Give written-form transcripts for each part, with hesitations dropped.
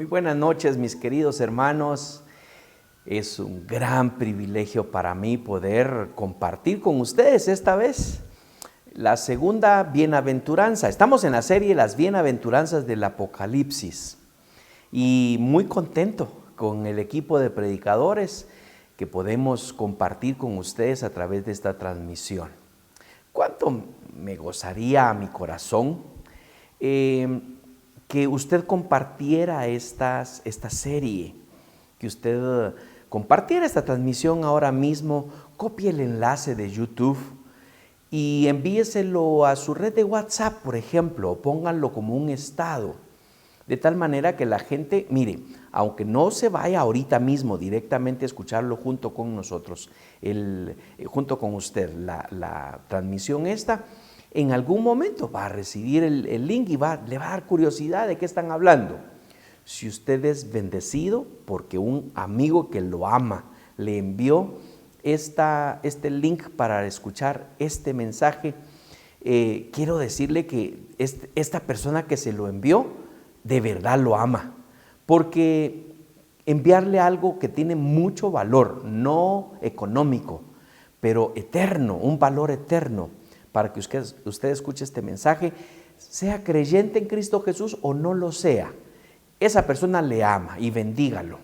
buenas noches, mis queridos hermanos. Es un gran privilegio para mí poder compartir con ustedes esta vez la segunda bienaventuranza. Estamos en la serie Las Bienaventuranzas del Apocalipsis y muy contento con el equipo de predicadores que podemos compartir con ustedes a través de esta transmisión. ¿Cuánto me gozaría a mi corazón que usted compartiera esta serie, que usted compartiera esta transmisión ahora mismo, copie el enlace de YouTube y envíeselo a su red de WhatsApp, por ejemplo, o pónganlo como un estado, de tal manera que la gente, mire, aunque no se vaya ahorita mismo directamente a escucharlo junto con nosotros, junto con usted, la transmisión esta, en algún momento va a recibir el link y le va a dar curiosidad de qué están hablando. Si usted es bendecido porque un amigo que lo ama le envió este link para escuchar este mensaje, quiero decirle que esta persona que se lo envió de verdad lo ama, porque enviarle algo que tiene mucho valor, no económico, pero eterno, un valor eterno, para que usted escuche este mensaje, sea creyente en Cristo Jesús o no lo sea, esa persona le ama y bendígalo.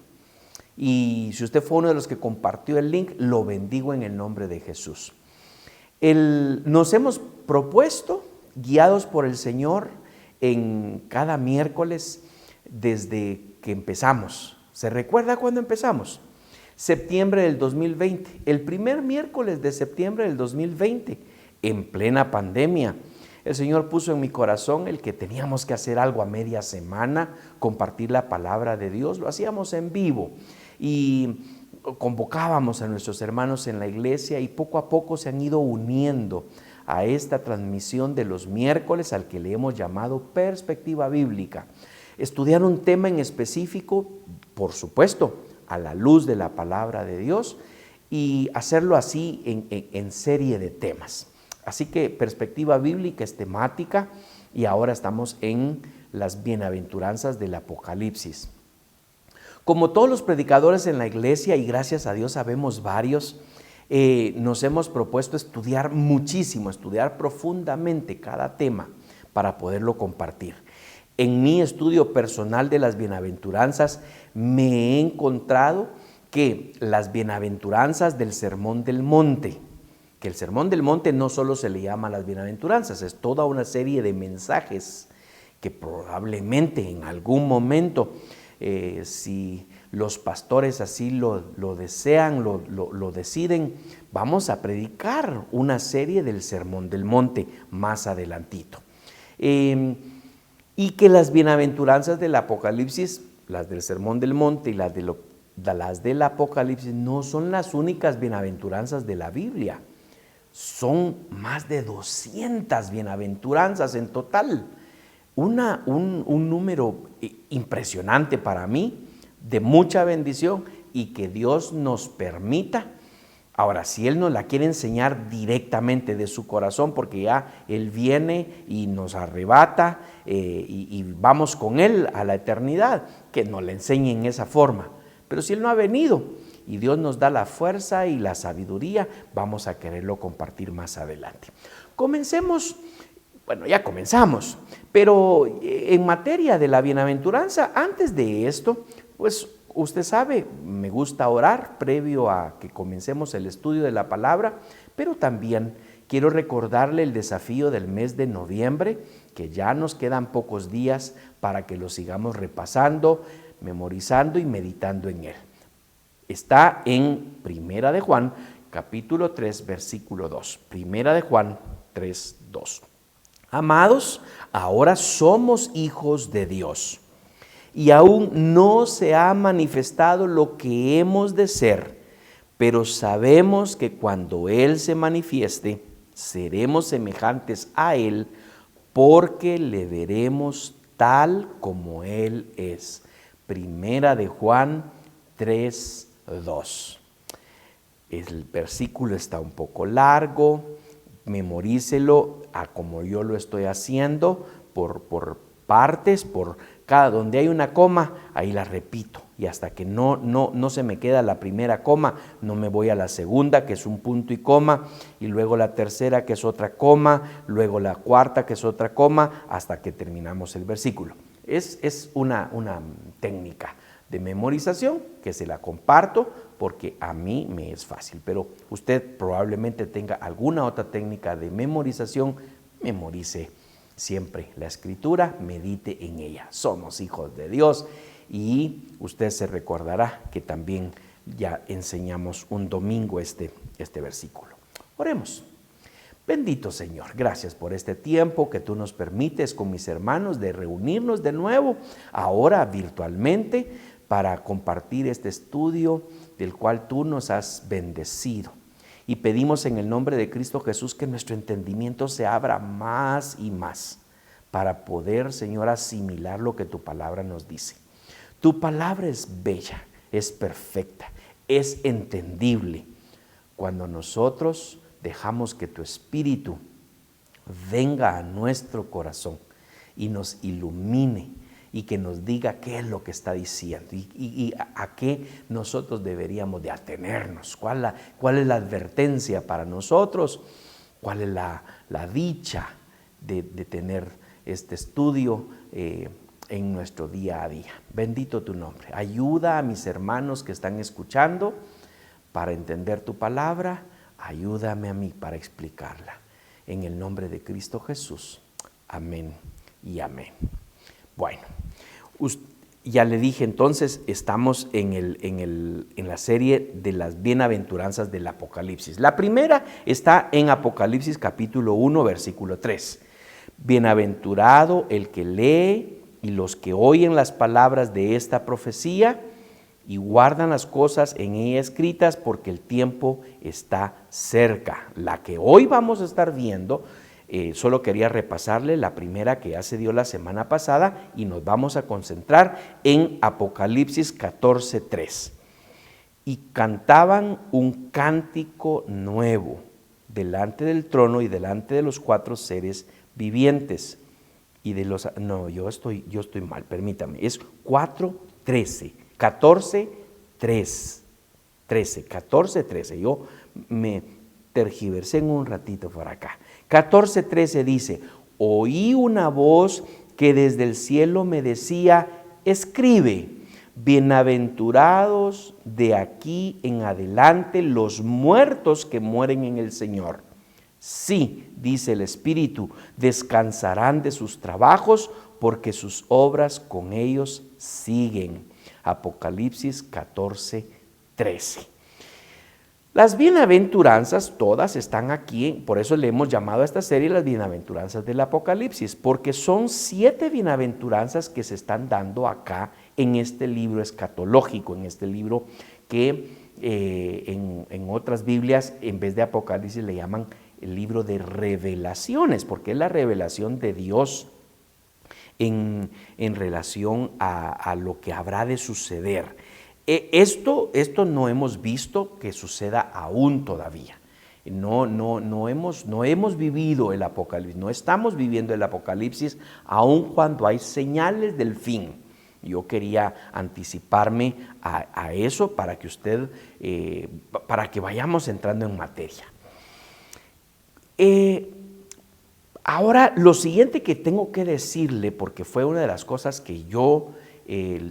Y si usted fue uno de los que compartió el link, lo bendigo en el nombre de Jesús. Nos hemos propuesto, guiados por el Señor, en cada miércoles desde que empezamos. ¿Se recuerda cuándo empezamos? Septiembre del 2020, el primer miércoles de septiembre del 2020, en plena pandemia. El Señor puso en mi corazón el que teníamos que hacer algo a media semana, compartir la palabra de Dios. Lo hacíamos en vivo y convocábamos a nuestros hermanos en la iglesia y poco a poco se han ido uniendo a esta transmisión de los miércoles al que le hemos llamado Perspectiva Bíblica. Estudiar un tema en específico, por supuesto, a la luz de la palabra de Dios y hacerlo así en serie de temas. Así que Perspectiva Bíblica es temática y ahora estamos en las bienaventuranzas del Apocalipsis. Como todos los predicadores en la iglesia, y gracias a Dios sabemos varios, nos hemos propuesto estudiar muchísimo, estudiar profundamente cada tema para poderlo compartir. En mi estudio personal de las bienaventuranzas me he encontrado que las bienaventuranzas del Sermón del Monte, que el Sermón del Monte no solo se le llama las bienaventuranzas, es toda una serie de mensajes que probablemente en algún momento, si los pastores así lo desean, lo deciden, vamos a predicar una serie del Sermón del Monte más adelantito. Y que las bienaventuranzas del Apocalipsis, las del Sermón del Monte y las del Apocalipsis no son las únicas bienaventuranzas de la Biblia. Son más de 200 bienaventuranzas en total. Un número impresionante para mí, de mucha bendición y que Dios nos permita. Ahora, si Él nos la quiere enseñar directamente de su corazón, porque ya Él viene y nos arrebata y vamos con Él a la eternidad, que nos la enseñe en esa forma. Pero si Él no ha venido y Dios nos da la fuerza y la sabiduría, vamos a quererlo compartir más adelante. Comencemos, bueno, ya comenzamos, pero en materia de la bienaventuranza, antes de esto, pues usted sabe, me gusta orar previo a que comencemos el estudio de la palabra, pero también quiero recordarle el desafío del mes de noviembre, que ya nos quedan pocos días para que lo sigamos repasando, memorizando y meditando en él. Está en Primera de Juan, capítulo 3, versículo 2. Primera de Juan 3, 2. Amados, ahora somos hijos de Dios y aún no se ha manifestado lo que hemos de ser, pero sabemos que cuando Él se manifieste, seremos semejantes a Él porque le veremos tal como Él es. Primera de Juan 3, 2. El versículo está un poco largo, memorícelo a como yo lo estoy haciendo por partes, por cada donde hay una coma, ahí la repito. Y hasta que no se me queda la primera coma, no me voy a la segunda, que es un punto y coma, y luego la tercera, que es otra coma, luego la cuarta, que es otra coma, hasta que terminamos el versículo. Es una técnica de memorización que se la comparto porque a mí me es fácil, pero usted probablemente tenga alguna otra técnica de memorización. Memorice siempre la Escritura, medite en ella. Somos hijos de Dios y usted se recordará que también ya enseñamos un domingo este versículo. Oremos. Bendito Señor, gracias por este tiempo que tú nos permites con mis hermanos de reunirnos de nuevo, ahora virtualmente, para compartir este estudio del cual tú nos has bendecido. Y pedimos en el nombre de Cristo Jesús que nuestro entendimiento se abra más y más para poder, Señor, asimilar lo que tu palabra nos dice. Tu palabra es bella, es perfecta, es entendible. Cuando nosotros dejamos que tu Espíritu venga a nuestro corazón y nos ilumine y que nos diga qué es lo que está diciendo y a qué nosotros deberíamos de atenernos, cuál es la advertencia para nosotros, cuál es la dicha de tener este estudio en nuestro día a día. Bendito tu nombre. Ayuda a mis hermanos que están escuchando para entender tu palabra. Ayúdame a mí para explicarla. En el nombre de Cristo Jesús. Amén y amén. Bueno, ya le dije entonces, estamos en la serie de las bienaventuranzas del Apocalipsis. La primera está en Apocalipsis capítulo 1, versículo 3. Bienaventurado el que lee y los que oyen las palabras de esta profecía y guardan las cosas en ella escritas, porque el tiempo está cerca. La que hoy vamos a estar viendo, solo quería repasarle la primera que ya se dio la semana pasada y nos vamos a concentrar en Apocalipsis 14:3. Y cantaban un cántico nuevo delante del trono y delante de los 4 seres vivientes. Y de los, no, yo estoy mal, permítame, es 4:13. 14:13. Yo me tergiversé en un ratito por acá. 14:13 dice: oí una voz que desde el cielo me decía: escribe, bienaventurados de aquí en adelante los muertos que mueren en el Señor. Sí, dice el Espíritu, descansarán de sus trabajos, porque sus obras con ellos siguen. Apocalipsis 14:13. Las bienaventuranzas todas están aquí, por eso le hemos llamado a esta serie las bienaventuranzas del Apocalipsis, porque son 7 bienaventuranzas que se están dando acá en este libro escatológico, en este libro que en otras Biblias en vez de Apocalipsis le llaman el libro de revelaciones, porque es la revelación de Dios en relación a lo que habrá de suceder. Esto no hemos visto que suceda aún todavía. No hemos vivido el Apocalipsis, no estamos viviendo el Apocalipsis aun cuando hay señales del fin. Yo quería anticiparme a eso para que usted, para que vayamos entrando en materia. Ahora, lo siguiente que tengo que decirle, porque fue una de las cosas que yo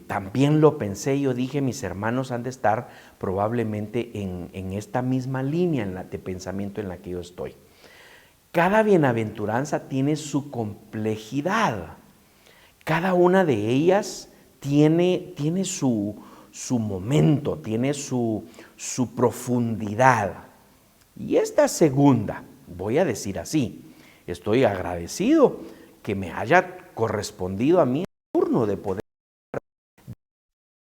también lo pensé, yo dije, mis hermanos han de estar probablemente en esta misma línea de pensamiento en la que yo estoy. Cada bienaventuranza tiene su complejidad. Cada una de ellas tiene su momento, tiene su profundidad. Y esta segunda, voy a decir así, estoy agradecido que me haya correspondido a mí el turno de poder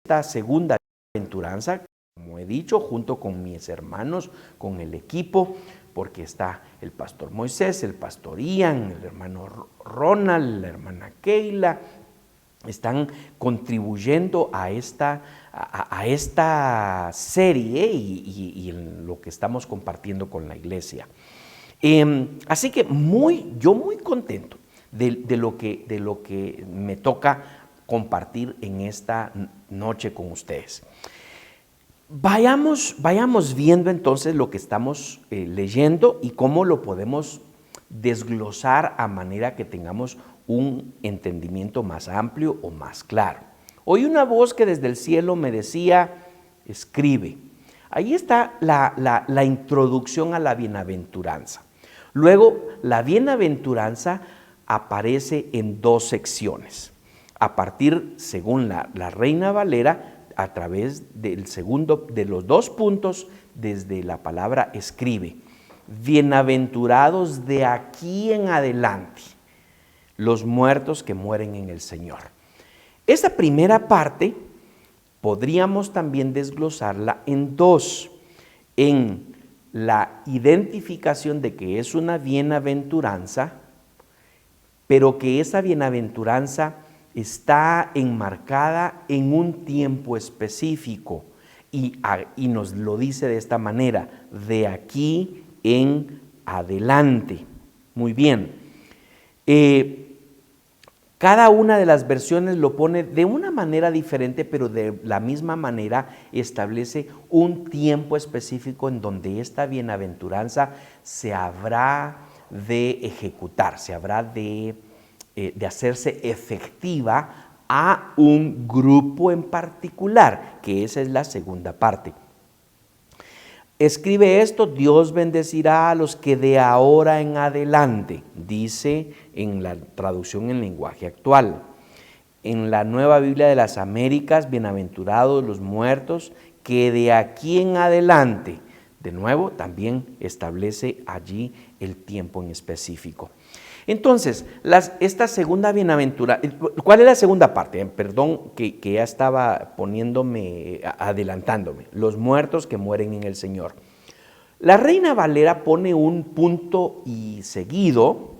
esta segunda bienaventuranza, como he dicho, junto con mis hermanos, con el equipo, porque está el pastor Moisés, el pastor Ian, el hermano Ronald, la hermana Keila, están contribuyendo a esta serie y en lo que estamos compartiendo con la iglesia. Así que yo muy contento de lo que me toca compartir en esta noche con ustedes. Vayamos viendo entonces lo que estamos leyendo y cómo lo podemos desglosar a manera que tengamos un entendimiento más amplio o más claro. Oí una voz que desde el cielo me decía, escribe. Ahí está la introducción a la bienaventuranza. Luego, la bienaventuranza aparece en dos secciones. A partir, según la Reina Valera, a través de los 2 puntos, desde la palabra escribe. Bienaventurados de aquí en adelante, los muertos que mueren en el Señor. Esa primera parte podríamos también desglosarla en 2, en la identificación de que es una bienaventuranza, pero que esa bienaventuranza está enmarcada en un tiempo específico y nos lo dice de esta manera, de aquí en adelante. Muy bien. Cada una de las versiones lo pone de una manera diferente, pero de la misma manera establece un tiempo específico en donde esta bienaventuranza se habrá de ejecutar, se habrá de hacerse efectiva a un grupo en particular, que esa es la segunda parte. Escribe esto, Dios bendecirá a los que de ahora en adelante, dice en la traducción en lenguaje actual. En la Nueva Biblia de las Américas, bienaventurados los muertos que de aquí en adelante, de nuevo, también establece allí el tiempo en específico. Entonces, esta segunda bienaventuranza, ¿cuál es la segunda parte? Perdón que ya estaba adelantándome. Los muertos que mueren en el Señor. La Reina Valera pone un punto y seguido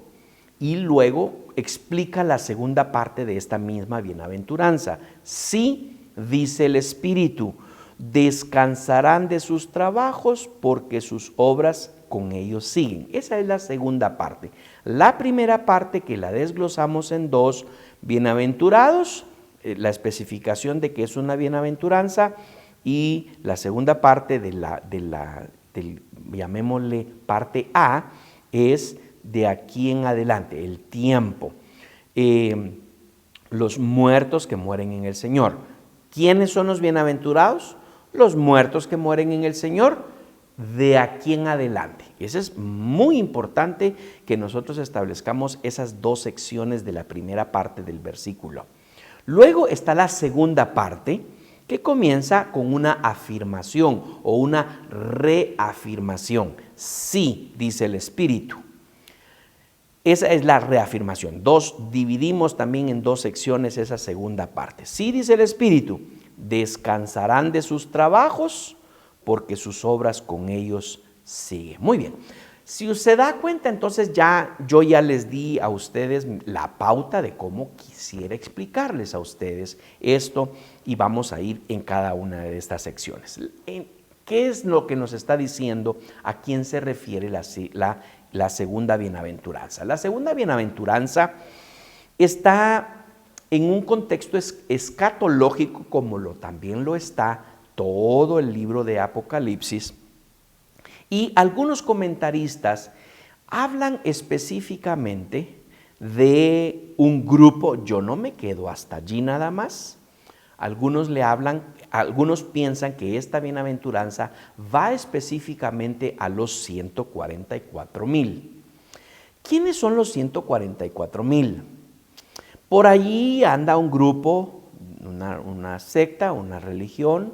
y luego explica la segunda parte de esta misma bienaventuranza. Sí, dice el Espíritu, descansarán de sus trabajos porque sus obras con ellos siguen. Esa es la segunda parte. La primera parte, que la desglosamos en 2, bienaventurados, la especificación de que es una bienaventuranza, y la segunda parte llamémosle parte A, es de aquí en adelante, el tiempo. Los muertos que mueren en el Señor. ¿Quiénes son los bienaventurados? Los muertos que mueren en el Señor de aquí en adelante. Eso es muy importante, que nosotros establezcamos esas 2 secciones de la primera parte del versículo. Luego está la segunda parte, que comienza con una afirmación o una reafirmación. Sí, dice el Espíritu. Esa es la reafirmación. Dividimos también en 2 secciones esa segunda parte. Sí, dice el Espíritu, descansarán de sus trabajos porque sus obras con ellos siguen. Muy bien. Si usted da cuenta, entonces yo ya les di a ustedes la pauta de cómo quisiera explicarles a ustedes esto, y vamos a ir en cada una de estas secciones. ¿Qué es lo que nos está diciendo? ¿A quién se refiere la segunda bienaventuranza? La segunda bienaventuranza está en un contexto escatológico, como también lo está todo el libro de Apocalipsis, y algunos comentaristas hablan específicamente de un grupo. Yo no me quedo hasta allí nada más. Algunos piensan que esta bienaventuranza va específicamente a los 144,000. ¿Quiénes son los 144,000? Por allí anda un grupo, una secta, una religión,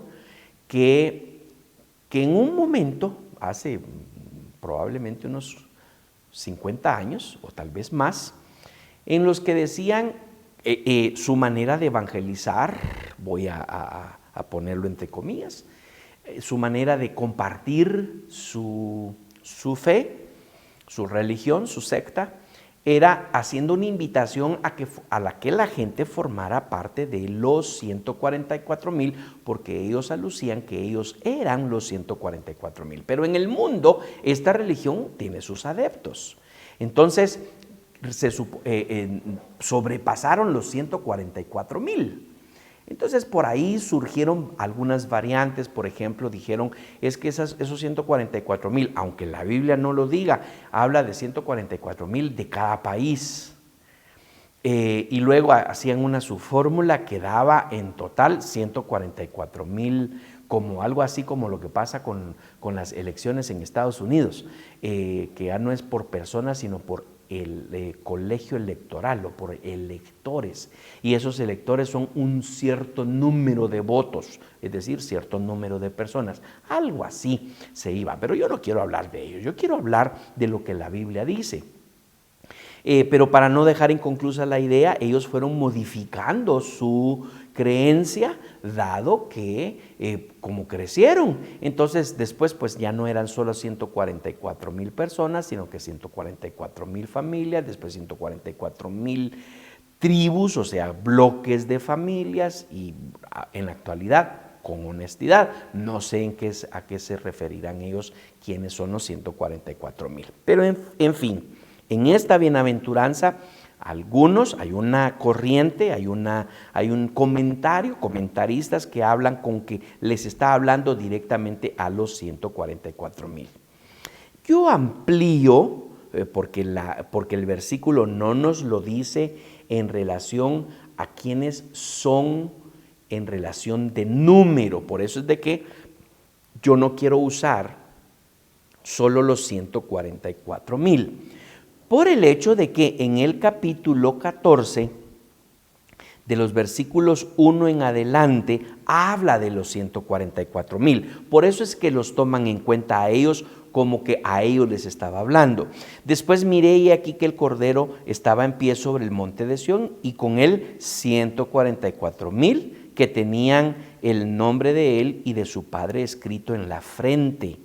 que en un momento, hace probablemente unos 50 años o tal vez más, en los que decían su manera de evangelizar, voy a ponerlo entre comillas, su manera de compartir su fe, su religión, su secta, era haciendo una invitación a la que la gente formara parte de los 144,000, porque ellos alucían que ellos eran los 144,000. Pero en el mundo esta religión tiene sus adeptos. Entonces sobrepasaron los 144,000. Entonces por ahí surgieron algunas variantes. Por ejemplo, dijeron es que esos 144,000, aunque la Biblia no lo diga, habla de 144,000 de cada país. Y luego hacían una subfórmula que daba en total 144,000, como algo así como lo que pasa con las elecciones en Estados Unidos, que ya no es por personas, sino por el colegio electoral o por electores, y esos electores son un cierto número de votos, es decir, cierto número de personas, algo así se iba. Pero yo no quiero hablar de ello, yo quiero hablar de lo que la Biblia dice. Pero para no dejar inconclusa la idea, ellos fueron modificando su creencia, dado que como crecieron, entonces después pues ya no eran solo 144,000 personas, sino que 144,000 familias, después 144,000 tribus, o sea, bloques de familias, y en la actualidad, con honestidad, no sé a qué se referirán ellos, quiénes son los 144,000. Pero en fin, en esta bienaventuranza, hay una corriente, hay un comentaristas que hablan con que les está hablando directamente a los 144,000. Yo amplío, porque el versículo no nos lo dice en relación a quienes son, en relación de número. Por eso es de que yo no quiero usar solo los 144,000. Por el hecho de que en el capítulo 14, de los versículos 1 en adelante, habla de los 144,000. Por eso es que los toman en cuenta a ellos, como que a ellos les estaba hablando. Después miré y aquí que el Cordero estaba en pie sobre el monte de Sión, y con él 144,000 que tenían el nombre de él y de su Padre escrito en la frente.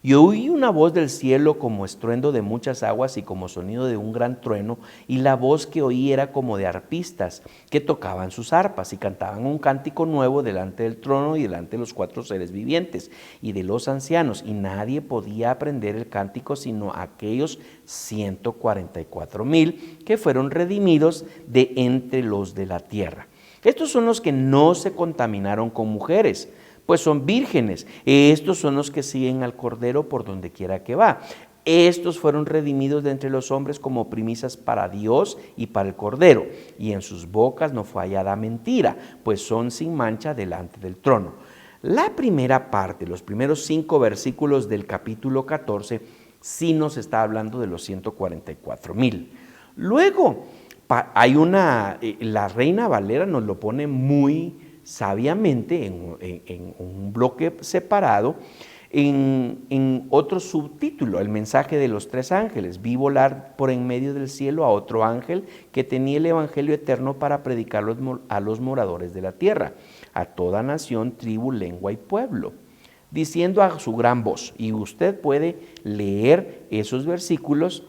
Y oí una voz del cielo como estruendo de muchas aguas y como sonido de un gran trueno, y la voz que oí era como de arpistas que tocaban sus arpas y cantaban un cántico nuevo delante del trono y delante de los 4 seres vivientes y de los ancianos, y nadie podía aprender el cántico sino aquellos 144,000 que fueron redimidos de entre los de la tierra. Estos son los que no se contaminaron con mujeres, pues son vírgenes. Estos son los que siguen al Cordero por donde quiera que va. Estos fueron redimidos de entre los hombres como primicias para Dios y para el Cordero, y en sus bocas no fue hallada mentira, pues son sin mancha delante del trono. La primera parte, los primeros 5 versículos del capítulo 14, sí nos está hablando de los 144,000. Luego, la Reina Valera nos lo pone muy sabiamente en un bloque separado, en otro subtítulo, el mensaje de los 3 ángeles. Vi volar por en medio del cielo a otro ángel que tenía el evangelio eterno para predicarlo a los moradores de la tierra, a toda nación, tribu, lengua y pueblo, diciendo a su gran voz. Y usted puede leer esos versículos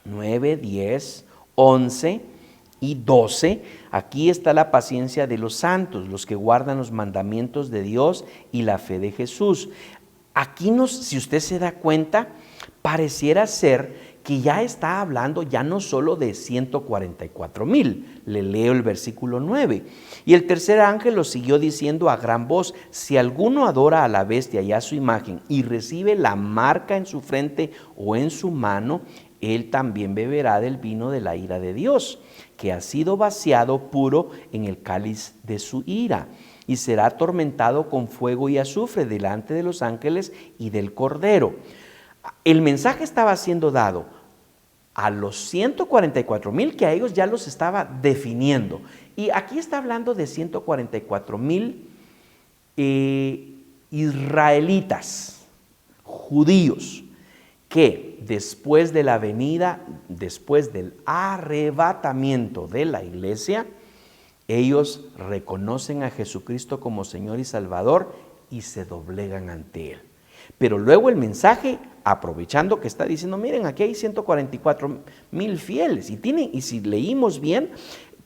9, 10, 11 y 12. Aquí está la paciencia de los santos, los que guardan los mandamientos de Dios y la fe de Jesús. Aquí si usted se da cuenta, pareciera ser que ya está hablando ya no solo de 144,000. Le leo el versículo 9. Y el tercer ángel lo siguió diciendo a gran voz: si alguno adora a la bestia y a su imagen y recibe la marca en su frente o en su mano, él también beberá del vino de la ira de Dios, que ha sido vaciado puro en el cáliz de su ira, y será atormentado con fuego y azufre delante de los ángeles y del Cordero. El mensaje estaba siendo dado a los 144,000, que a ellos ya los estaba definiendo. Y aquí está hablando de 144,000 israelitas, judíos, que después de la venida, después del arrebatamiento de la iglesia, ellos reconocen a Jesucristo como Señor y Salvador y se doblegan ante Él. Pero luego el mensaje, aprovechando que está diciendo, miren, aquí hay 144,000 fieles, y si leímos bien,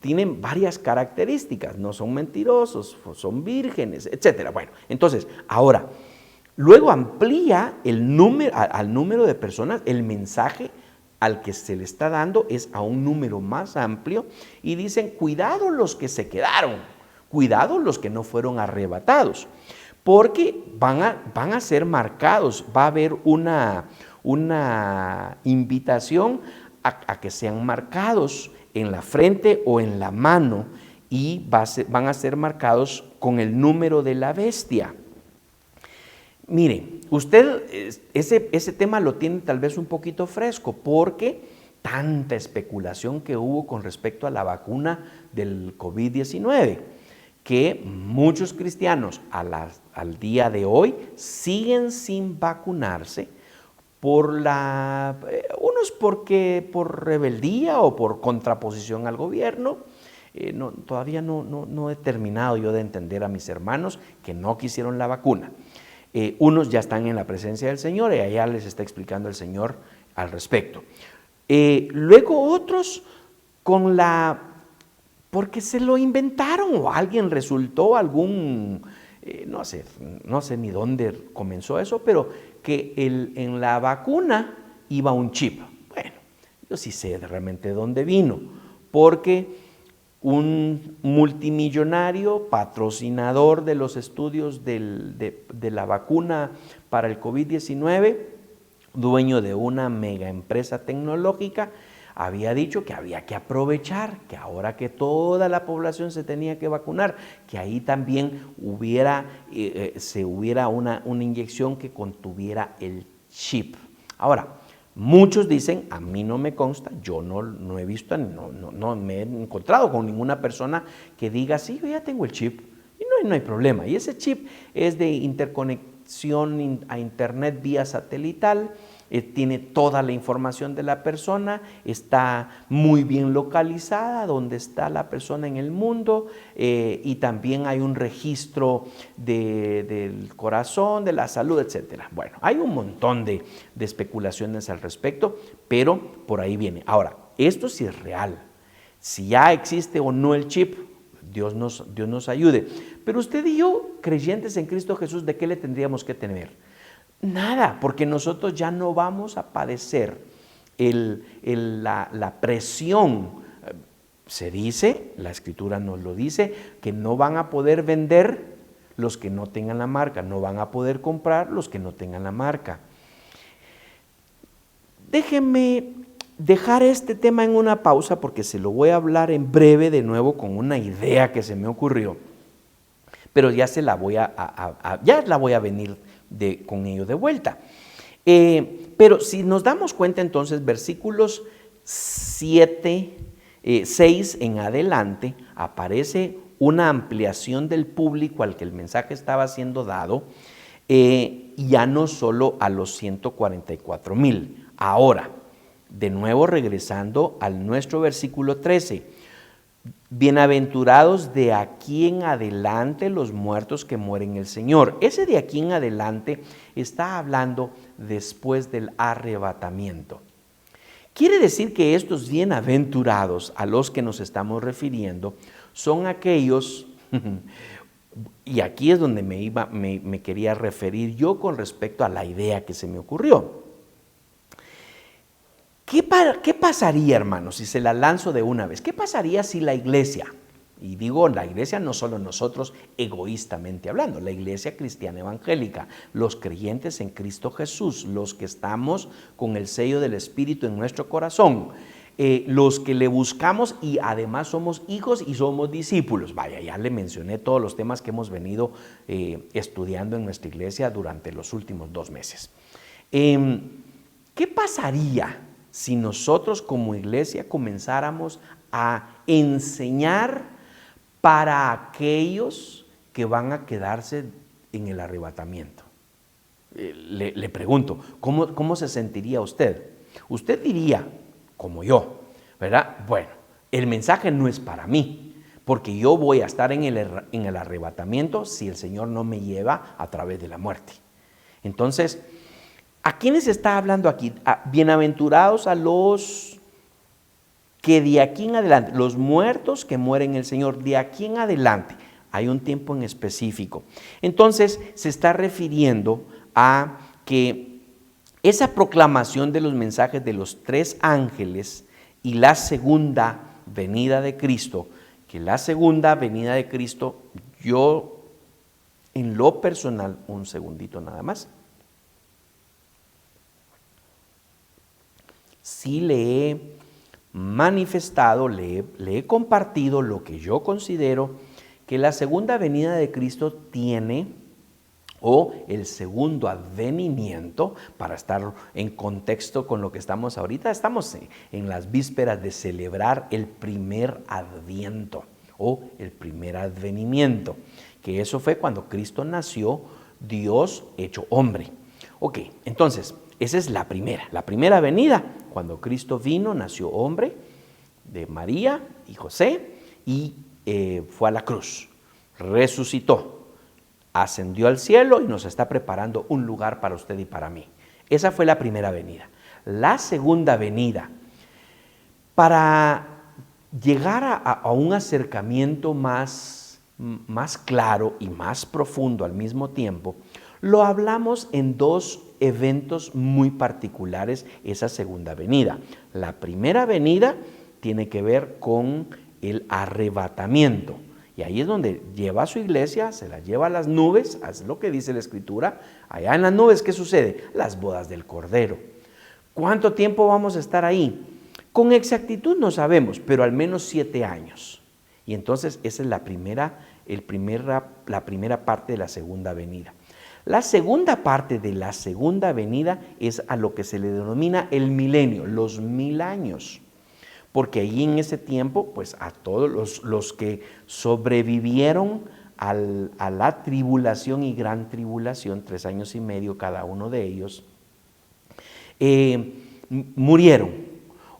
tienen varias características: no son mentirosos, son vírgenes, etc. Bueno, entonces, ahora, luego amplía al número de personas el mensaje al que se le está dando es a un número más amplio y dicen, cuidado los que se quedaron, cuidado los que no fueron arrebatados, porque van a ser marcados, va a haber una invitación a que sean marcados en la frente o en la mano y van a ser marcados con el número de la bestia. Mire, usted ese tema lo tiene tal vez un poquito fresco porque tanta especulación que hubo con respecto a la vacuna del COVID-19, que muchos cristianos al día de hoy siguen sin vacunarse unos porque por rebeldía o por contraposición al gobierno. Todavía no he terminado yo de entender a mis hermanos que no quisieron la vacuna. Unos ya están en la presencia del Señor y allá les está explicando el Señor al respecto. Luego otros porque se lo inventaron o alguien resultó no sé ni dónde comenzó eso, pero que en la vacuna iba un chip. Bueno, yo sí sé realmente de dónde vino, porque un multimillonario patrocinador de los estudios de la vacuna para el COVID-19, dueño de una mega empresa tecnológica, había dicho que había que aprovechar, que ahora que toda la población se tenía que vacunar, que ahí también hubiera una inyección que contuviera el chip. Ahora, muchos dicen, a mí no me consta, yo no he visto, no me he encontrado con ninguna persona que diga, sí, yo ya tengo el chip y no hay problema. Y ese chip es de interconexión a internet vía satelital, tiene toda la información de la persona, está muy bien localizada donde está la persona en el mundo y también hay un registro del corazón, de la salud, etc. Bueno, hay un montón de especulaciones al respecto, pero por ahí viene. Ahora, esto sí es real. Si ya existe o no el chip, Dios nos ayude. Pero usted y yo, creyentes en Cristo Jesús, ¿de qué le tendríamos que temer? Nada, porque nosotros ya no vamos a padecer la presión. Se dice, la Escritura nos lo dice, que no van a poder vender los que no tengan la marca, no van a poder comprar los que no tengan la marca. Déjenme dejar este tema en una pausa porque se lo voy a hablar en breve de nuevo con una idea que se me ocurrió, pero ya la voy a venir con ello de vuelta. Pero si nos damos cuenta entonces, versículos 6 en adelante, aparece una ampliación del público al que el mensaje estaba siendo dado, ya no solo a los 144,000. Ahora, de nuevo regresando al nuestro versículo 13, bienaventurados de aquí en adelante los muertos que mueren en el Señor. Ese de aquí en adelante está hablando después del arrebatamiento. Quiere decir que estos bienaventurados a los que nos estamos refiriendo son aquellos, y aquí es donde me quería referir yo con respecto a la idea que se me ocurrió. ¿Qué pasaría, hermanos, si se la lanzo de una vez? ¿Qué pasaría si la iglesia, y digo la iglesia no solo nosotros egoístamente hablando, la iglesia cristiana evangélica, los creyentes en Cristo Jesús, los que estamos con el sello del Espíritu en nuestro corazón, los que le buscamos y además somos hijos y somos discípulos? Vaya, ya le mencioné todos los temas que hemos venido estudiando en nuestra iglesia durante los últimos 2 meses. ¿Qué pasaría si nosotros como iglesia comenzáramos a enseñar para aquellos que van a quedarse en el arrebatamiento? Le pregunto, ¿cómo se sentiría usted? Usted diría, como yo, ¿verdad? Bueno, el mensaje no es para mí, porque yo voy a estar en el arrebatamiento si el Señor no me lleva a través de la muerte. Entonces, ¿a quiénes está hablando aquí? Bienaventurados a los que de aquí en adelante, los muertos que mueren en el Señor, de aquí en adelante, hay un tiempo en específico. Entonces, se está refiriendo a que Esa proclamación de los mensajes de los 3 ángeles y la segunda venida de Cristo, que la segunda venida de Cristo, yo en lo personal, un segundito nada más, sí le he manifestado, le he compartido lo que yo considero que la segunda venida de Cristo tiene, o el segundo advenimiento, para estar en contexto con lo que estamos ahorita. Estamos en las vísperas de celebrar el primer adviento o el primer advenimiento, que eso fue cuando Cristo nació, Dios hecho hombre. Ok, entonces, esa es la primera venida, cuando Cristo vino, nació hombre de María y José y fue a la cruz, resucitó, ascendió al cielo y nos está preparando un lugar para usted y para mí. Esa fue la primera venida. La segunda venida, para llegar a un acercamiento más claro y más profundo al mismo tiempo, lo hablamos en 2 eventos muy particulares, esa segunda venida. La primera venida tiene que ver con el arrebatamiento. Y ahí es donde lleva a su iglesia, se la lleva a las nubes, es lo que dice la Escritura. Allá en las nubes, ¿qué sucede? Las bodas del Cordero. ¿Cuánto tiempo vamos a estar ahí? Con exactitud no sabemos, pero al menos 7 años. Y entonces esa es la primera parte de la segunda venida. La segunda parte de la segunda venida es a lo que se le denomina el milenio, los 1000 años. Porque ahí en ese tiempo, pues a todos los que sobrevivieron a la tribulación y gran tribulación, 3 años y medio cada uno de ellos, murieron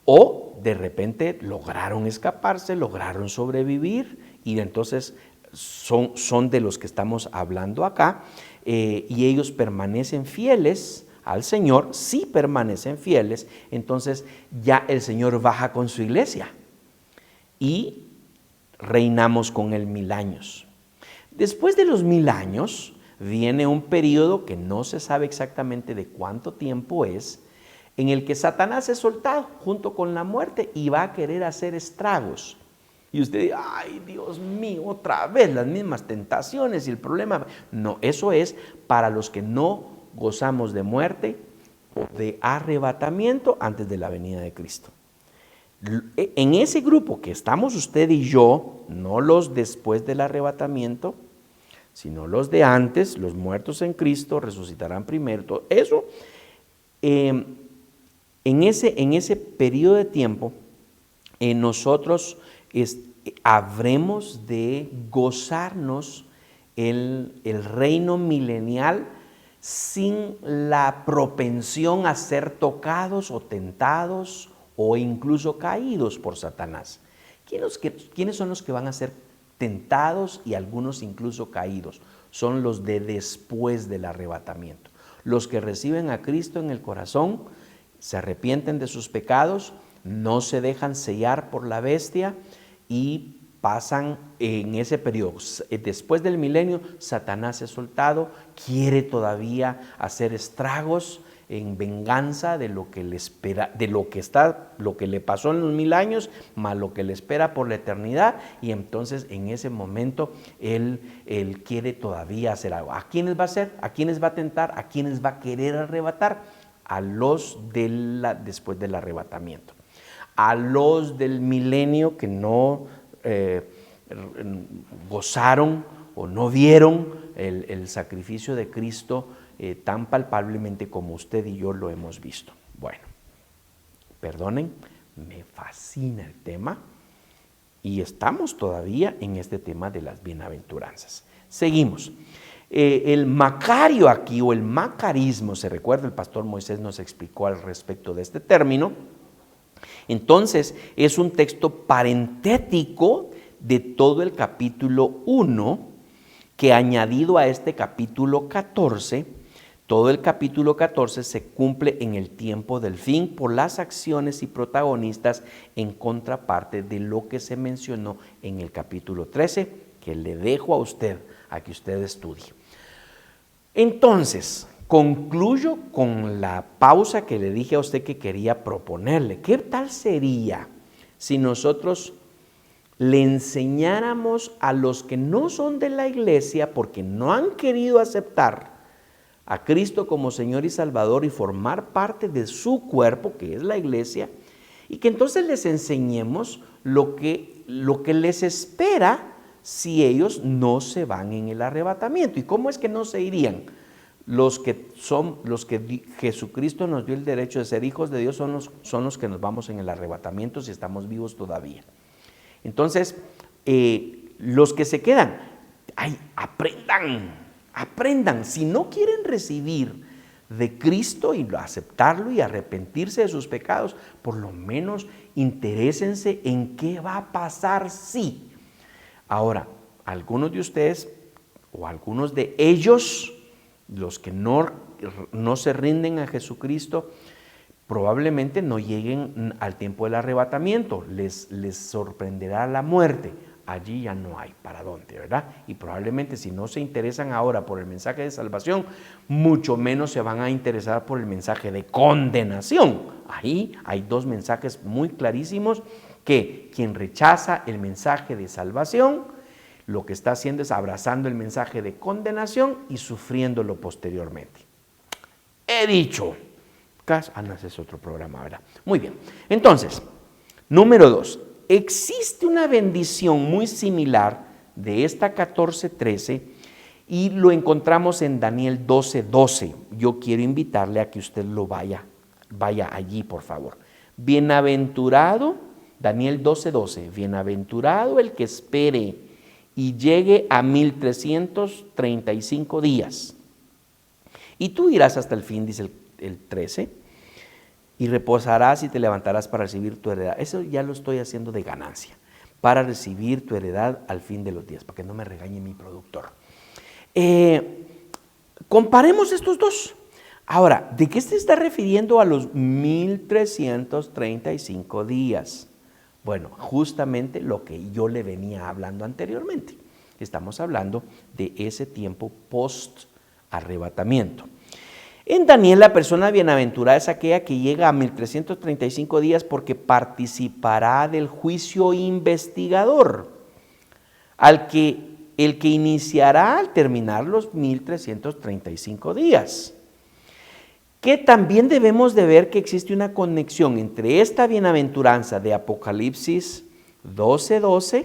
o de repente lograron escaparse, lograron sobrevivir y entonces son de los que estamos hablando acá y ellos permanecen fieles al Señor, sí permanecen fieles, entonces ya el Señor baja con su iglesia y reinamos con él 1000 años. Después de los 1000 años viene un periodo que no se sabe exactamente de cuánto tiempo es, en el que Satanás es soltado junto con la muerte y va a querer hacer estragos. Y usted dice, ay Dios mío, otra vez las mismas tentaciones y el problema. No, eso es para los que no gozamos de muerte o de arrebatamiento antes de la venida de Cristo. En ese grupo que estamos usted y yo, no los después del arrebatamiento, sino los de antes, los muertos en Cristo resucitarán primero. Todo eso, en ese periodo de tiempo, nosotros habremos de gozarnos el reino milenial sin la propensión a ser tocados o tentados o incluso caídos por Satanás. ¿Quiénes son los que van a ser tentados y algunos incluso caídos? Son los de después del arrebatamiento. Los que reciben a Cristo en el corazón, se arrepienten de sus pecados, no se dejan sellar por la bestia y pasan en ese periodo. Después del milenio, Satanás es soltado, quiere todavía hacer estragos en venganza de lo que le espera, de lo que le pasó en los 1000 años, más lo que le espera por la eternidad, y entonces en ese momento él quiere todavía hacer algo. ¿A quiénes va a hacer? ¿A quiénes va a tentar? ¿A quiénes va a querer arrebatar? A los después del arrebatamiento. A los del milenio que no gozaron o no vieron el sacrificio de Cristo tan palpablemente como usted y yo lo hemos visto. Bueno, perdonen, me fascina el tema y estamos todavía en este tema de las bienaventuranzas. Seguimos. El macario aquí o el macarismo, se recuerda, el pastor Moisés nos explicó al respecto de este término. Entonces, es un texto parentético de todo el capítulo 1, que añadido a este capítulo 14, todo el capítulo 14 se cumple en el tiempo del fin por las acciones y protagonistas en contraparte de lo que se mencionó en el capítulo 13, que le dejo a usted, a que usted estudie. Entonces, concluyo con la pausa que le dije a usted que quería proponerle. ¿Qué tal sería si nosotros le enseñáramos a los que no son de la iglesia porque no han querido aceptar a Cristo como Señor y Salvador y formar parte de su cuerpo, que es la iglesia, y que entonces les enseñemos lo que les espera si ellos no se van en el arrebatamiento? ¿Y cómo es que no se irían? Los que Jesucristo nos dio el derecho de ser hijos de Dios son los que nos vamos en el arrebatamiento si estamos vivos todavía. Entonces, los que se quedan, aprendan. Si no quieren recibir de Cristo y aceptarlo y arrepentirse de sus pecados, por lo menos interésense en qué va a pasar si. Ahora, algunos de ustedes o algunos de ellos, los que no se rinden a Jesucristo, probablemente no lleguen al tiempo del arrebatamiento, les sorprenderá la muerte. Allí ya no hay para dónde, ¿verdad? Y probablemente si no se interesan ahora por el mensaje de salvación, mucho menos se van a interesar por el mensaje de condenación. Ahí hay dos mensajes muy clarísimos, que quien rechaza el mensaje de salvación, lo que está haciendo es abrazando el mensaje de condenación y sufriéndolo posteriormente. He dicho. No, ese es otro programa, ¿verdad? Muy bien. Entonces, número 2. Existe una bendición muy similar de esta 14:13 y lo encontramos en Daniel 12:12. Yo quiero invitarle a que usted lo vaya allí, por favor. Bienaventurado, Daniel 12:12, bienaventurado el que espere y llegue a 1335 días. Y tú irás hasta el fin, dice el 13, y reposarás y te levantarás para recibir tu heredad. Eso ya lo estoy haciendo de ganancia, para recibir tu heredad al fin de los días, para que no me regañe mi productor. Comparemos estos dos. Ahora, ¿de qué se está refiriendo a los 1335 días? Bueno, justamente lo que yo le venía hablando anteriormente. Estamos hablando de ese tiempo post-arrebatamiento. En Daniel, la persona bienaventurada es aquella que llega a 1335 días porque participará del juicio investigador, el que iniciará al terminar los 1335 días. Que también debemos de ver que existe una conexión entre esta bienaventuranza de Apocalipsis 12:12,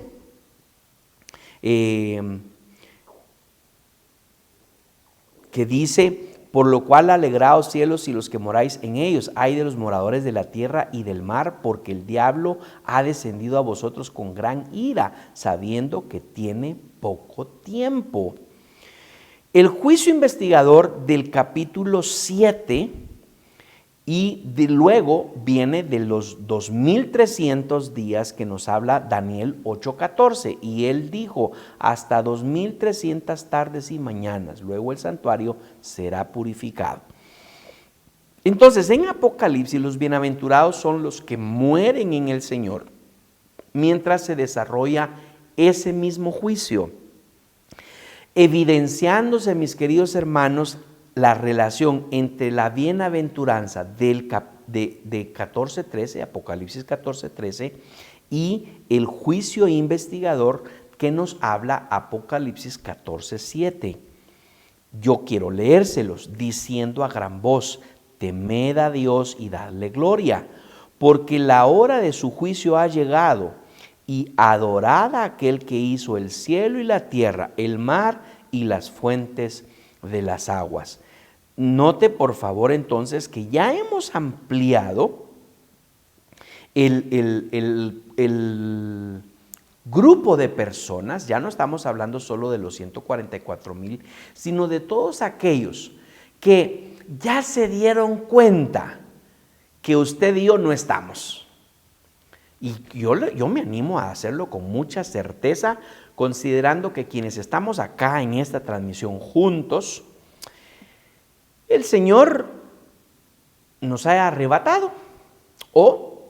que dice: por lo cual alegraos cielos y los que moráis en ellos, ay de los moradores de la tierra y del mar, porque el diablo ha descendido a vosotros con gran ira, sabiendo que tiene poco tiempo. El juicio investigador del capítulo 7 y luego viene de los 2300 días que nos habla Daniel 8:14, y él dijo: hasta 2300 tardes y mañanas, luego el santuario será purificado. Entonces, en Apocalipsis, los bienaventurados son los que mueren en el Señor, mientras se desarrolla ese mismo juicio, evidenciándose, mis queridos hermanos, la relación entre la bienaventuranza de 14:13, Apocalipsis 14:13, y el juicio investigador que nos habla Apocalipsis 14:7. Yo quiero leérselos, diciendo a gran voz: temed a Dios y dadle gloria, porque la hora de su juicio ha llegado, y adorad a aquel que hizo el cielo y la tierra, el mar y las fuentes de las aguas. Note por favor entonces que ya hemos ampliado el grupo de personas. Ya no estamos hablando solo de los 144,000, sino de todos aquellos que ya se dieron cuenta que usted y yo no estamos. Y yo me animo a hacerlo con mucha certeza, considerando que quienes estamos acá en esta transmisión juntos, el Señor nos ha arrebatado, o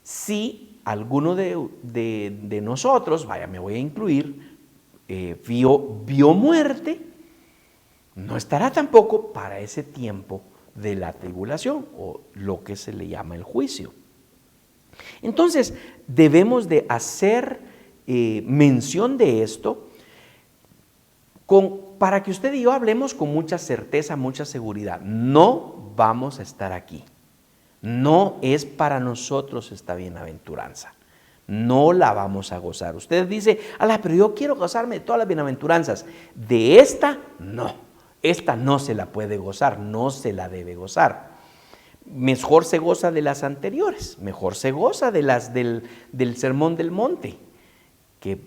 si alguno de nosotros, me voy a incluir, vio muerte, no estará tampoco para ese tiempo de la tribulación o lo que se le llama el juicio. Entonces, debemos de hacer mención de esto para que usted y yo hablemos con mucha certeza, mucha seguridad. No vamos a estar aquí. No es para nosotros esta bienaventuranza. No la vamos a gozar. Usted dice, pero yo quiero gozarme de todas las bienaventuranzas. De esta, no. Esta no se la puede gozar, no se la debe gozar. Mejor se goza de las anteriores, mejor se goza de las del Sermón del Monte, que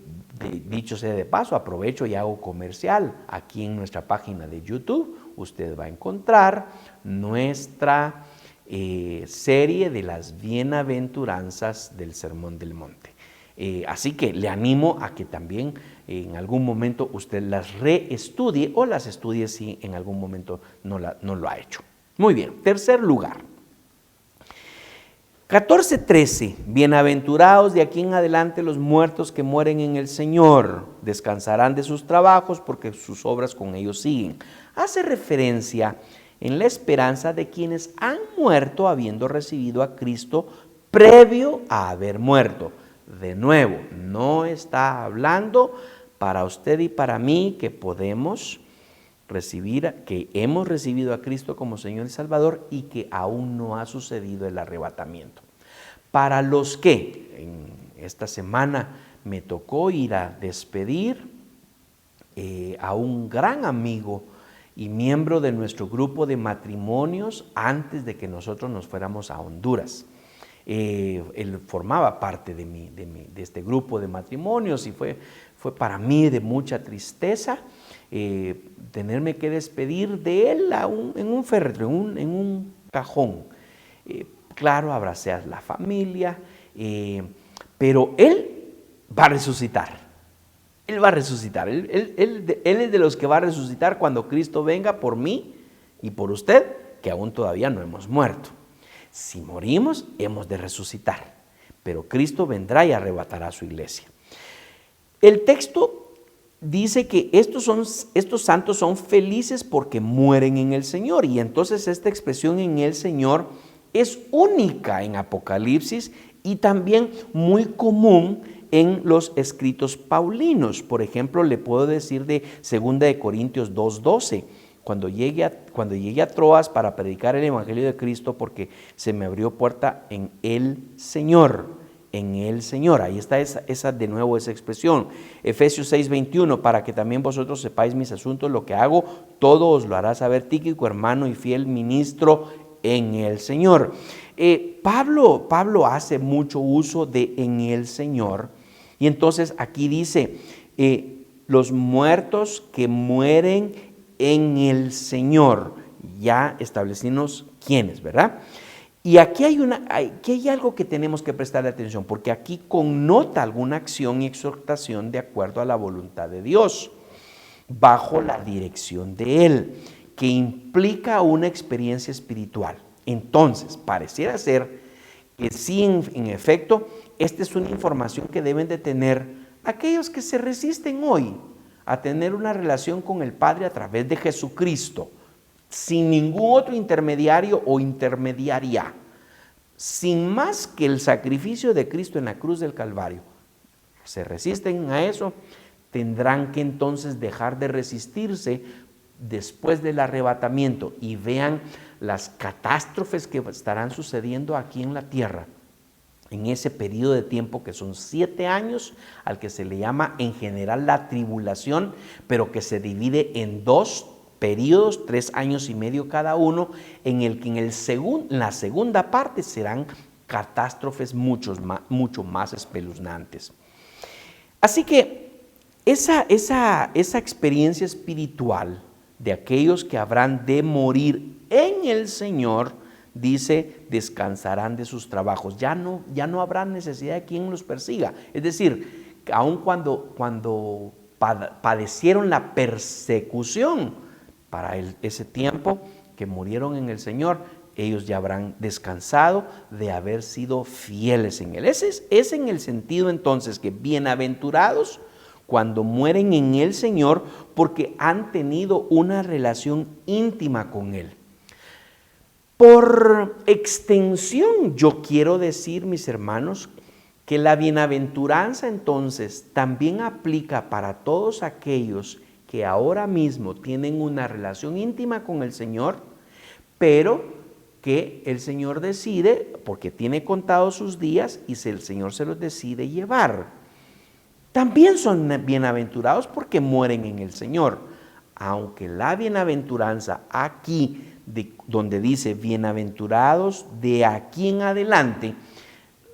dicho sea de paso, aprovecho y hago comercial. Aquí en nuestra página de YouTube usted va a encontrar nuestra serie de las bienaventuranzas del Sermón del Monte. Así que le animo a que también en algún momento usted las reestudie o las estudie si en algún momento no lo ha hecho. Muy bien, tercer lugar. 14:13, bienaventurados de aquí en adelante los muertos que mueren en el Señor, descansarán de sus trabajos porque sus obras con ellos siguen. Hace referencia en la esperanza de quienes han muerto habiendo recibido a Cristo previo a haber muerto. De nuevo, no está hablando para usted y para mí que podemos que hemos recibido a Cristo como Señor y Salvador y que aún no ha sucedido el arrebatamiento. Para los que en esta semana me tocó ir a despedir a un gran amigo y miembro de nuestro grupo de matrimonios antes de que nosotros nos fuéramos a Honduras. Él formaba parte de este grupo de matrimonios y fue para mí de mucha tristeza tenerme que despedir de él en un féretro, en un cajón. Claro, abracé a la familia, pero él va a resucitar. Él va a resucitar. Él es de los que va a resucitar cuando Cristo venga por mí y por usted, que aún todavía no hemos muerto. Si morimos, hemos de resucitar, pero Cristo vendrá y arrebatará a su iglesia. El texto dice que estos santos son felices porque mueren en el Señor, y entonces esta expresión en el Señor es única en Apocalipsis y también muy común en los escritos paulinos. Por ejemplo, le puedo decir de 2 Corintios 2:12. Cuando llegué a Troas para predicar el Evangelio de Cristo, porque se me abrió puerta en el Señor, en el Señor. Ahí está esa de nuevo esa expresión. Efesios 6:21, para que también vosotros sepáis mis asuntos, lo que hago, todo os lo hará saber Tíquico, hermano y fiel ministro en el Señor. Pablo hace mucho uso de en el Señor, y entonces aquí dice, los muertos que mueren en el Señor. Ya establecimos quiénes, ¿verdad? Y aquí hay algo que tenemos que prestarle atención, porque aquí connota alguna acción y exhortación de acuerdo a la voluntad de Dios, bajo la dirección de Él, que implica una experiencia espiritual. Entonces, pareciera ser que sí, en efecto, esta es una información que deben de tener aquellos que se resisten hoy a tener una relación con el Padre a través de Jesucristo, sin ningún otro intermediario o intermediaria, sin más que el sacrificio de Cristo en la cruz del Calvario. Se resisten a eso, tendrán que entonces dejar de resistirse después del arrebatamiento y vean las catástrofes que estarán sucediendo aquí en la tierra en ese periodo de tiempo que son 7 años, al que se le llama en general la tribulación, pero que se divide en 2 periodos, 3 años y medio cada uno, en el que en la segunda parte serán catástrofes mucho más espeluznantes. Así que esa experiencia espiritual de aquellos que habrán de morir en el Señor, dice, descansarán de sus trabajos. Ya no habrá necesidad de quien los persiga. Es decir, aun cuando padecieron la persecución para ese tiempo que murieron en el Señor, ellos ya habrán descansado de haber sido fieles en Él. Ese es en el sentido entonces que bienaventurados cuando mueren en el Señor, porque han tenido una relación íntima con Él. Por extensión, yo quiero decir, mis hermanos, que la bienaventuranza entonces también aplica para todos aquellos que ahora mismo tienen una relación íntima con el Señor, pero que el Señor decide, porque tiene contados sus días, y si el Señor se los decide llevar. También son bienaventurados porque mueren en el Señor. Aunque la bienaventuranza aquí, donde dice bienaventurados de aquí en adelante,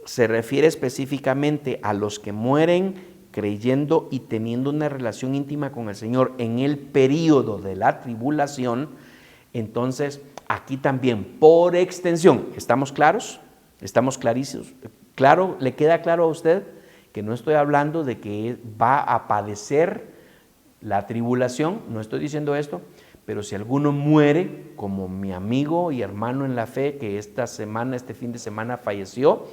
se refiere específicamente a los que mueren creyendo y teniendo una relación íntima con el Señor en el período de la tribulación. Entonces, aquí también, por extensión, ¿estamos claros? ¿Estamos clarísimos? ¿Claro? ¿Le queda claro a usted que no estoy hablando de que va a padecer la tribulación? No estoy diciendo esto, pero si alguno muere, como mi amigo y hermano en la fe que este fin de semana falleció,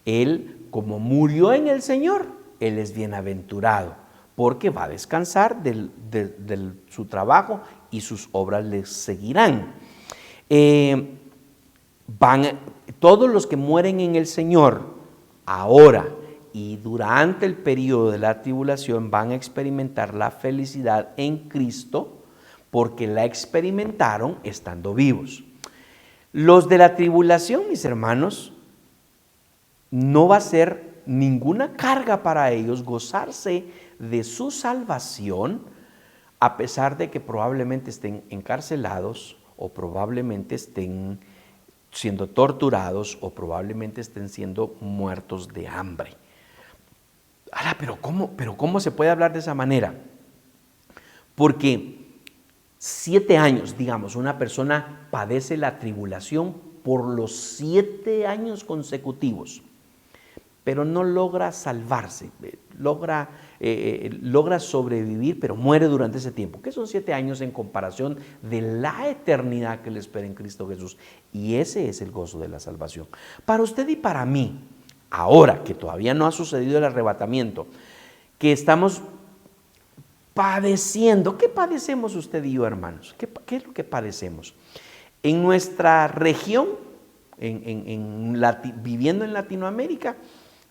él, como murió en el Señor, él es bienaventurado, porque va a descansar de su trabajo y sus obras le seguirán. Todos los que mueren en el Señor ahora y durante el periodo de la tribulación van a experimentar la felicidad en Cristo, porque la experimentaron estando vivos. Los de la tribulación, mis hermanos, no va a ser ninguna carga para ellos gozarse de su salvación, a pesar de que probablemente estén encarcelados o probablemente estén siendo torturados o probablemente estén siendo muertos de hambre. Ahora, ¿pero cómo se puede hablar de esa manera? Porque 7 años, digamos, una persona padece la tribulación por los 7 años consecutivos, pero no logra salvarse, logra sobrevivir, pero muere durante ese tiempo. ¿Qué son 7 años en comparación de la eternidad que le espera en Cristo Jesús? Y ese es el gozo de la salvación. Para usted y para mí, ahora que todavía no ha sucedido el arrebatamiento, que estamos padeciendo. ¿Qué padecemos usted y yo, hermanos? ¿Qué es lo que padecemos? En nuestra región, viviendo en Latinoamérica,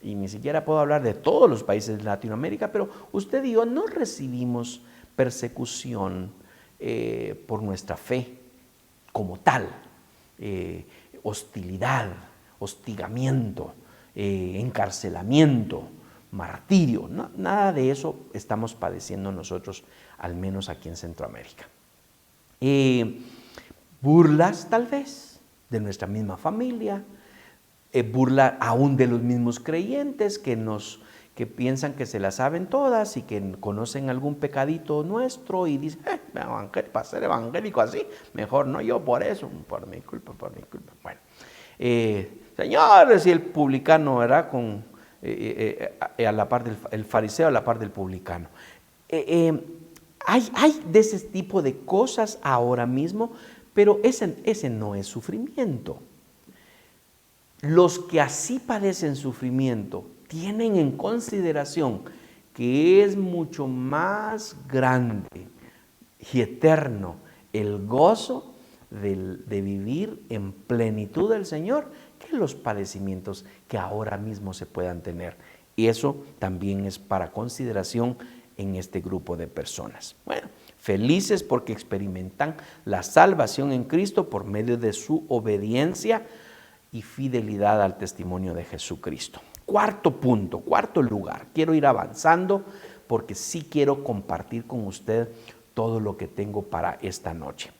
y ni siquiera puedo hablar de todos los países de Latinoamérica, pero usted y yo no recibimos persecución por nuestra fe como tal, hostilidad, hostigamiento, encarcelamiento, martirio, no, nada de eso estamos padeciendo nosotros, al menos aquí en Centroamérica. Burlas tal vez de nuestra misma familia, burla aún de los mismos creyentes que piensan que se la saben todas y que conocen algún pecadito nuestro y dicen, para ser evangélico así, mejor no yo por eso, por mi culpa. Bueno, Señor, decía el publicano, ¿verdad? A la par el fariseo a la par del publicano. Hay de ese tipo de cosas ahora mismo, pero ese no es sufrimiento. Los que así padecen sufrimiento tienen en consideración que es mucho más grande y eterno el gozo de vivir en plenitud del Señor que los padecimientos que ahora mismo se puedan tener. Y eso también es para consideración en este grupo de personas. Bueno, felices porque experimentan la salvación en Cristo por medio de su obediencia y fidelidad al testimonio de Jesucristo. Cuarto punto, cuarto lugar. Quiero ir avanzando porque sí quiero compartir con usted todo lo que tengo para esta noche.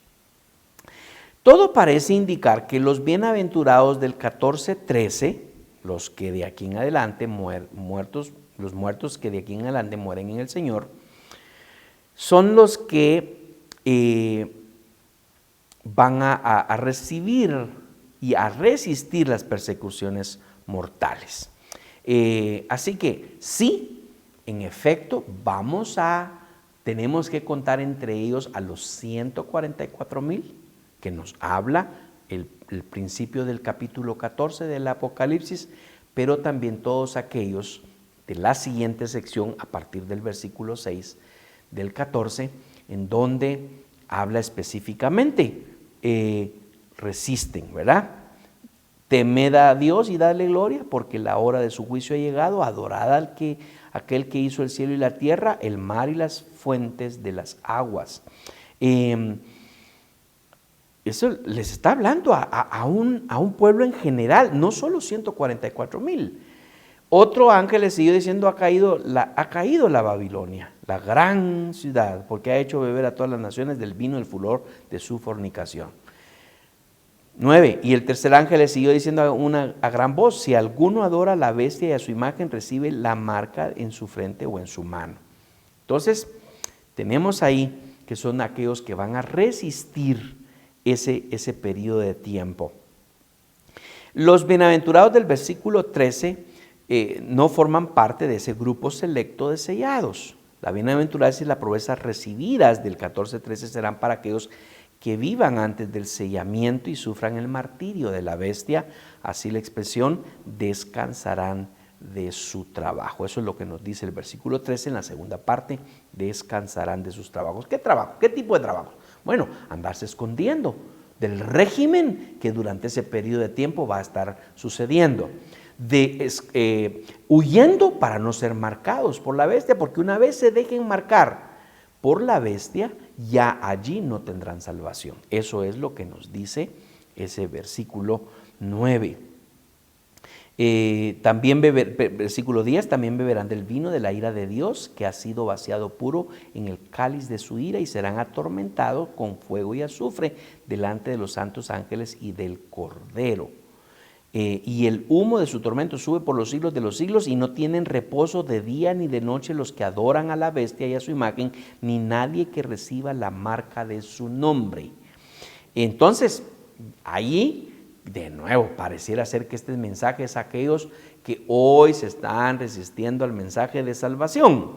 Todo parece indicar que los bienaventurados del 14:13, los que de aquí en adelante los muertos que de aquí en adelante mueren en el Señor, son los que van a recibir y a resistir las persecuciones mortales. Así que sí, en efecto, tenemos que contar entre ellos a los 144,000 que nos habla el principio del capítulo 14 del Apocalipsis, pero también todos aquellos de la siguiente sección a partir del versículo 6 del 14, en donde habla específicamente, resisten, ¿verdad? Temed a Dios y dadle gloria, porque la hora de su juicio ha llegado. Adorad aquel que hizo el cielo y la tierra, el mar y las fuentes de las aguas. Eso les está hablando a un pueblo en general, no solo 144,000. Otro ángel le siguió diciendo, ha caído la Babilonia, la gran ciudad, porque ha hecho beber a todas las naciones del vino del furor de su fornicación. 9. Y el tercer ángel le siguió diciendo a gran voz, si alguno adora a la bestia y a su imagen, recibe la marca en su frente o en su mano. Entonces, tenemos ahí que son aquellos que van a resistir ese periodo de tiempo. Los bienaventurados del versículo 13 no forman parte de ese grupo selecto de sellados. La bienaventuranza y la promesa recibidas del 14-13 serán para aquellos que vivan antes del sellamiento y sufran el martirio de la bestia. Así la expresión, descansarán de su trabajo. Eso es lo que nos dice el versículo 13 en la segunda parte, descansarán de sus trabajos. ¿Qué trabajo? ¿Qué tipo de trabajo? Bueno, andarse escondiendo del régimen que durante ese periodo de tiempo va a estar sucediendo. Huyendo para no ser marcados por la bestia, porque una vez se dejen marcar por la bestia, ya allí no tendrán salvación. Eso es lo que nos dice ese versículo 9. Versículo 10, también beberán del vino de la ira de Dios, que ha sido vaciado puro en el cáliz de su ira, y serán atormentados con fuego y azufre delante de los santos ángeles y del Cordero. Y el humo de su tormento sube por los siglos de los siglos, y no tienen reposo de día ni de noche los que adoran a la bestia y a su imagen, ni nadie que reciba la marca de su nombre. Entonces, ahí, de nuevo, pareciera ser que este mensaje es a aquellos que hoy se están resistiendo al mensaje de salvación.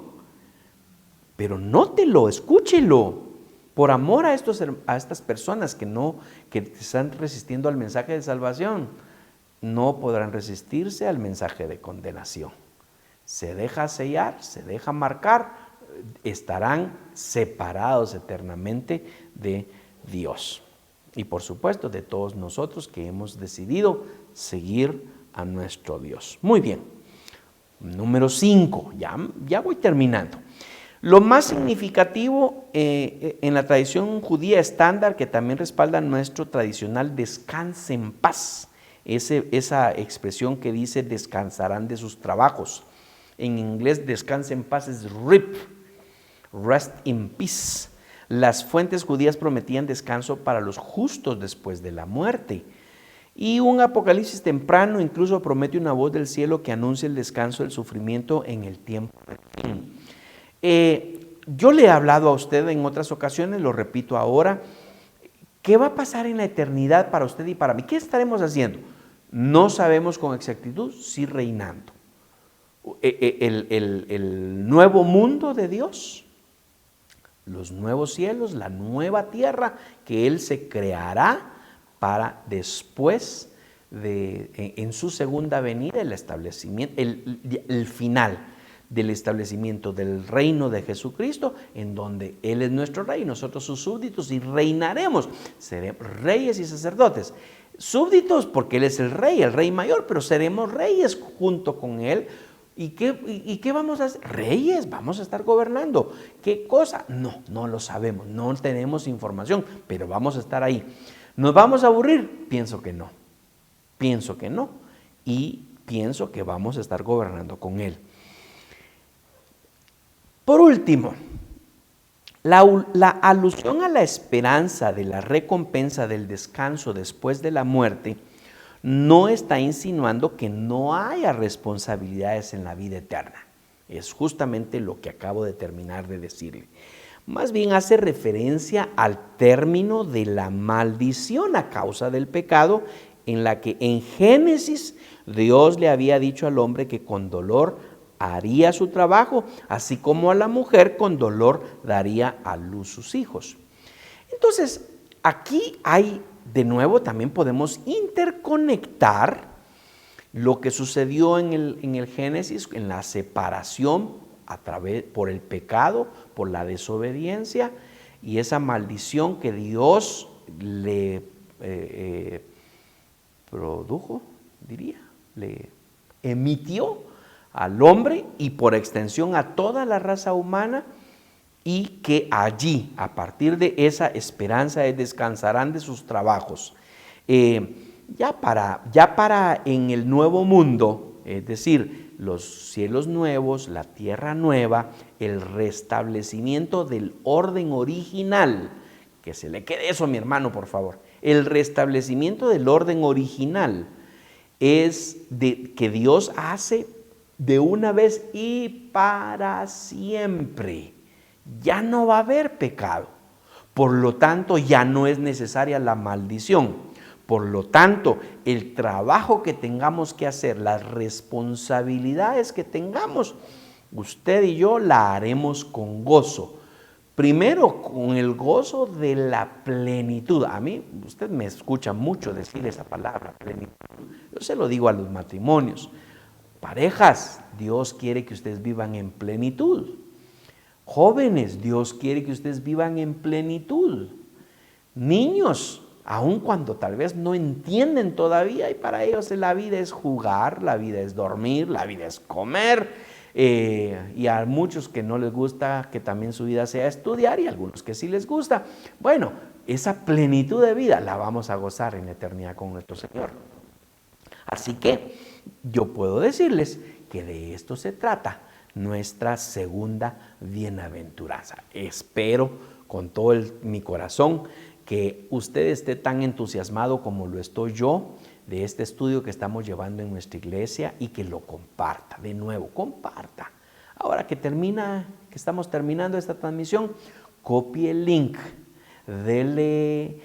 Pero nótelo, escúchelo, por amor a estas personas que están resistiendo al mensaje de salvación. No podrán resistirse al mensaje de condenación. Se deja sellar, se deja marcar, estarán separados eternamente de Dios. Y por supuesto de todos nosotros que hemos decidido seguir a nuestro Dios. Muy bien. Número 5, ya voy terminando. Lo más significativo en la tradición judía estándar, que también respalda nuestro tradicional descanse en paz, esa expresión que dice descansarán de sus trabajos. En inglés descanse en paz es rest in peace. Las fuentes judías prometían descanso para los justos después de la muerte. Y un apocalipsis temprano incluso promete una voz del cielo que anuncia el descanso del sufrimiento en el tiempo del fin. Yo le he hablado a usted en otras ocasiones, lo repito ahora, ¿qué va a pasar en la eternidad para usted y para mí? ¿Qué estaremos haciendo? No sabemos con exactitud, sí reinando. El nuevo mundo de Dios, los nuevos cielos, la nueva tierra que Él se creará para después en su segunda venida, el establecimiento, el final del establecimiento del reino de Jesucristo, en donde Él es nuestro rey, nosotros sus súbditos, y reinaremos, seremos reyes y sacerdotes. Súbditos porque Él es el rey mayor, pero seremos reyes junto con Él. ¿Y qué vamos a hacer? Reyes, vamos a estar gobernando. ¿Qué cosa? No lo sabemos, no tenemos información, pero vamos a estar ahí. ¿Nos vamos a aburrir? Pienso que no, y pienso que vamos a estar gobernando con Él. Por último, la alusión a la esperanza de la recompensa del descanso después de la muerte no está insinuando que no haya responsabilidades en la vida eterna. Es justamente lo que acabo de terminar de decirle. Más bien hace referencia al término de la maldición a causa del pecado, en la que en Génesis Dios le había dicho al hombre que con dolor haría su trabajo, así como a la mujer con dolor daría a luz sus hijos. Entonces, aquí hay, de nuevo, también podemos interconectar lo que sucedió en el Génesis, en la separación por el pecado, por la desobediencia y esa maldición que Dios le produjo, diría, le emitió al hombre y por extensión a toda la raza humana, y que allí, a partir de esa esperanza, descansarán de sus trabajos. Ya para en el nuevo mundo, es decir, los cielos nuevos, la tierra nueva, el restablecimiento del orden original, que se le quede eso, mi hermano, por favor. El restablecimiento del orden original es que Dios hace de una vez y para siempre. Ya no va a haber pecado. Por lo tanto, ya no es necesaria la maldición. Por lo tanto, el trabajo que tengamos que hacer, las responsabilidades que tengamos, usted y yo la haremos con gozo. Primero, con el gozo de la plenitud. A mí, usted me escucha mucho decir esa palabra, plenitud. Yo se lo digo a los matrimonios. Parejas, Dios quiere que ustedes vivan en plenitud. Jóvenes, Dios quiere que ustedes vivan en plenitud. Niños, aun cuando tal vez no entienden todavía, y para ellos la vida es jugar, la vida es dormir, la vida es comer, y a muchos que no les gusta que también su vida sea estudiar, y a algunos que sí les gusta. Bueno, esa plenitud de vida la vamos a gozar en la eternidad con nuestro Señor. Así que yo puedo decirles que de esto se trata nuestra segunda bienaventuranza. Espero con todo mi corazón que usted esté tan entusiasmado como lo estoy yo de este estudio que estamos llevando en nuestra iglesia, y que lo comparta. De nuevo, comparta. Ahora que estamos terminando esta transmisión, copie el link, dele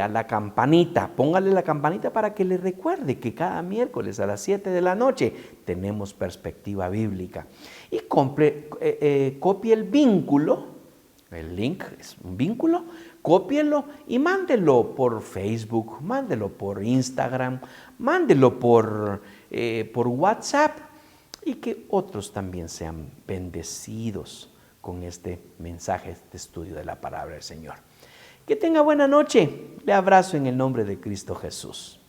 a la campanita, póngale la campanita para que le recuerde que cada miércoles a las 7 de la noche tenemos perspectiva bíblica. Y copie el vínculo, el link es un vínculo, cópielo y mándelo por Facebook, mándelo por Instagram, mándelo por WhatsApp, y que otros también sean bendecidos con este mensaje, este estudio de la palabra del Señor. Que tenga buena noche. Le abrazo en el nombre de Cristo Jesús.